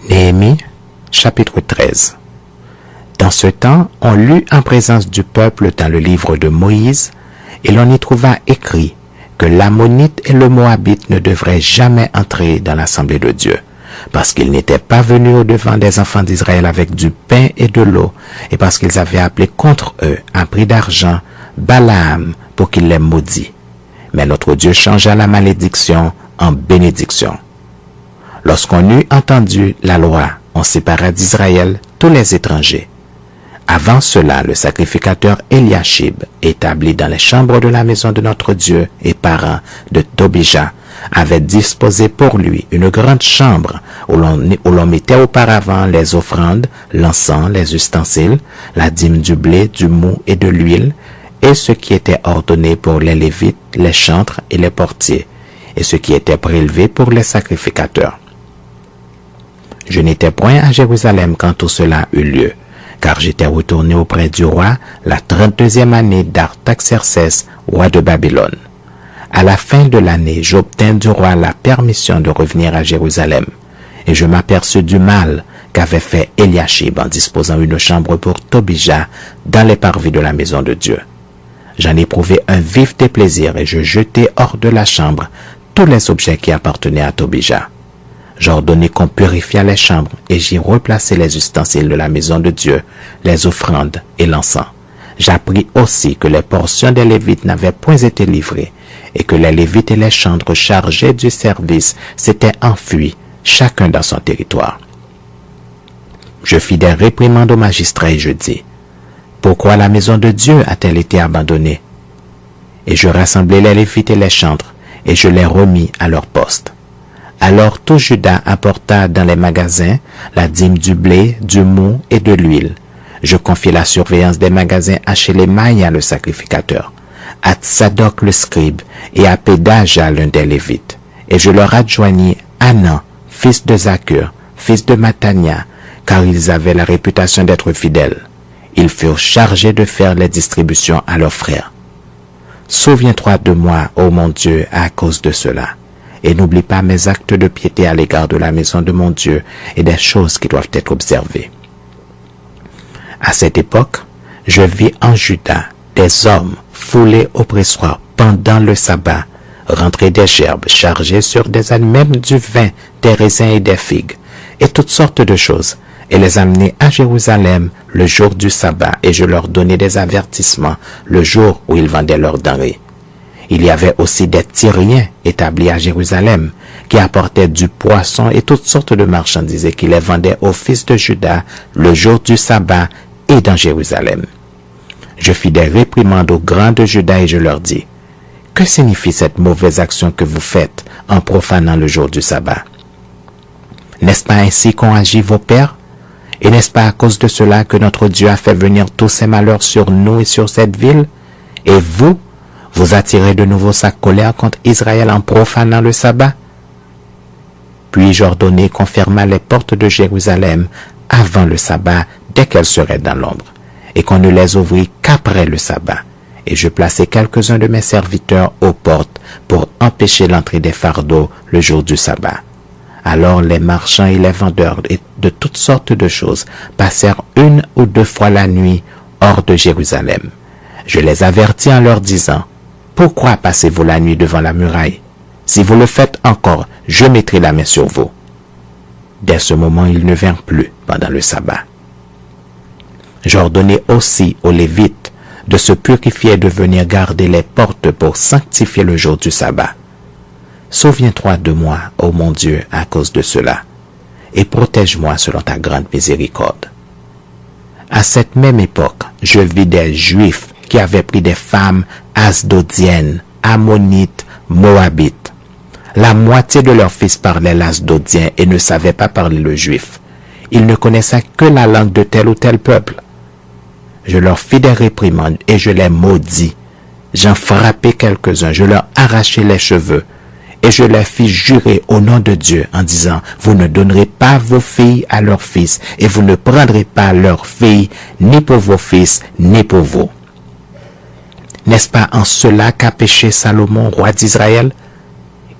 Néhémie, chapitre 13. Dans ce temps, on lut en présence du peuple dans le livre de Moïse, et l'on y trouva écrit que l'Ammonite et le Moabite ne devraient jamais entrer dans l'assemblée de Dieu, parce qu'ils n'étaient pas venus au-devant des enfants d'Israël avec du pain et de l'eau, et parce qu'ils avaient appelé contre eux un prix d'argent Balaam pour qu'il les maudit. Mais notre Dieu changea la malédiction en bénédiction. Lorsqu'on eut entendu la loi, on sépara d'Israël tous les étrangers. Avant cela, le sacrificateur Eliashib, établi dans les chambres de la maison de notre Dieu et parent de Tobija, avait disposé pour lui une grande chambre où l'on mettait auparavant les offrandes, l'encens, les ustensiles, la dîme du blé, du mou et de l'huile, et ce qui était ordonné pour les Lévites, les chantres et les portiers, et ce qui était prélevé pour les sacrificateurs. Je n'étais point à Jérusalem quand tout cela eut lieu, car j'étais retourné auprès du roi la 32e année d'Artaxerxès, roi de Babylone. À la fin de l'année, j'obtins du roi la permission de revenir à Jérusalem, et je m'aperçus du mal qu'avait fait Eliashib en disposant une chambre pour Tobija dans les parvis de la maison de Dieu. J'en éprouvai un vif déplaisir et je jetai hors de la chambre tous les objets qui appartenaient à Tobija. J'ordonnai qu'on purifiât les chambres et j'y replaçai les ustensiles de la maison de Dieu, les offrandes et l'encens. J'appris aussi que les portions des Lévites n'avaient point été livrées et que les Lévites et les chantres chargés du service s'étaient enfuis, chacun dans son territoire. Je fis des réprimandes aux magistrats et je dis, « Pourquoi la maison de Dieu a-t-elle été abandonnée ?» Et je rassemblai les Lévites et les chantres et je les remis à leur poste. Alors tout Juda apporta dans les magasins la dîme du blé, du mou et de l'huile. Je confiai la surveillance des magasins à Shélémaïa le sacrificateur, à Tsadok le scribe et à Pédaja l'un des Lévites. Et je leur adjoignis Hanan, fils de Zakur, fils de Matania, car ils avaient la réputation d'être fidèles. Ils furent chargés de faire les distributions à leurs frères. Souviens-toi de moi, ô mon Dieu, à cause de cela. Et n'oublie pas mes actes de piété à l'égard de la maison de mon Dieu et des choses qui doivent être observées. À cette époque, je vis en Juda des hommes foulés au pressoir pendant le sabbat, rentrer des gerbes chargées sur des ânes, même du vin, des raisins et des figues, et toutes sortes de choses, et les amener à Jérusalem le jour du sabbat, et je leur donnais des avertissements le jour où ils vendaient leurs denrées. Il y avait aussi des Tyriens établis à Jérusalem qui apportaient du poisson et toutes sortes de marchandises et qui les vendaient aux fils de Juda le jour du sabbat et dans Jérusalem. Je fis des réprimandes aux grands de Juda et je leur dis, « Que signifie cette mauvaise action que vous faites en profanant le jour du sabbat? N'est-ce pas ainsi qu'ont agi vos pères? Et n'est-ce pas à cause de cela que notre Dieu a fait venir tous ces malheurs sur nous et sur cette ville? Et vous attirez de nouveau sa colère contre Israël en profanant le sabbat? » Puis j'ordonnai qu'on fermât les portes de Jérusalem avant le sabbat dès qu'elles seraient dans l'ombre, et qu'on ne les ouvrit qu'après le sabbat. Et je plaçai quelques-uns de mes serviteurs aux portes pour empêcher l'entrée des fardeaux le jour du sabbat. Alors les marchands et les vendeurs de toutes sortes de choses passèrent une ou deux fois la nuit hors de Jérusalem. Je les avertis en leur disant, « Pourquoi passez-vous la nuit devant la muraille? Si vous le faites encore, je mettrai la main sur vous. » Dès ce moment, ils ne vinrent plus pendant le sabbat. J'ordonnai aussi aux Lévites de se purifier et de venir garder les portes pour sanctifier le jour du sabbat. Souviens-toi de moi, ô mon Dieu, à cause de cela, et protège-moi selon ta grande miséricorde. À cette même époque, je vis des Juifs qui avaient pris des femmes asdodiennes, ammonites, moabites. La moitié de leurs fils parlaient l'asdodien et ne savaient pas parler le juif. Ils ne connaissaient que la langue de tel ou tel peuple. Je leur fis des réprimandes et je les maudis. J'en frappai quelques-uns, je leur arrachai les cheveux et je les fis jurer au nom de Dieu en disant, « Vous ne donnerez pas vos filles à leurs fils et vous ne prendrez pas leurs filles ni pour vos fils ni pour vous. » N'est-ce pas en cela qu'a péché Salomon, roi d'Israël?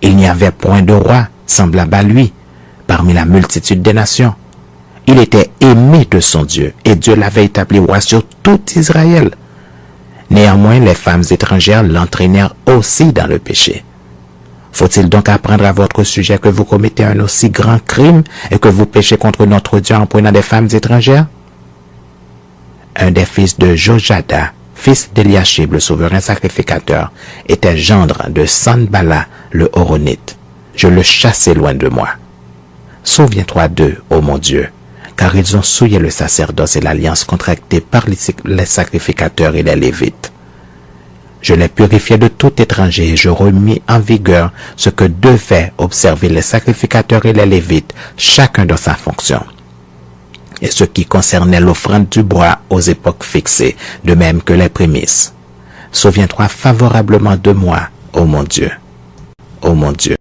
Il n'y avait point de roi semblable à lui, parmi la multitude des nations. Il était aimé de son Dieu et Dieu l'avait établi roi sur tout Israël. Néanmoins, les femmes étrangères l'entraînèrent aussi dans le péché. Faut-il donc apprendre à votre sujet que vous commettez un aussi grand crime et que vous péchez contre notre Dieu en prenant des femmes étrangères? Un des fils de Jojada, fils d'Eliashib, le souverain sacrificateur, était gendre de Sanbala, le Horonite. Je le chassai loin de moi. Souviens-toi d'eux, ô mon Dieu, car ils ont souillé le sacerdoce et l'alliance contractée par les sacrificateurs et les Lévites. Je les purifiai de tout étranger et je remis en vigueur ce que devaient observer les sacrificateurs et les Lévites, chacun dans sa fonction. Et ce qui concernait l'offrande du bois aux époques fixées, de même que les prémices. Souviens-toi favorablement de moi, ô mon Dieu. Ô mon Dieu.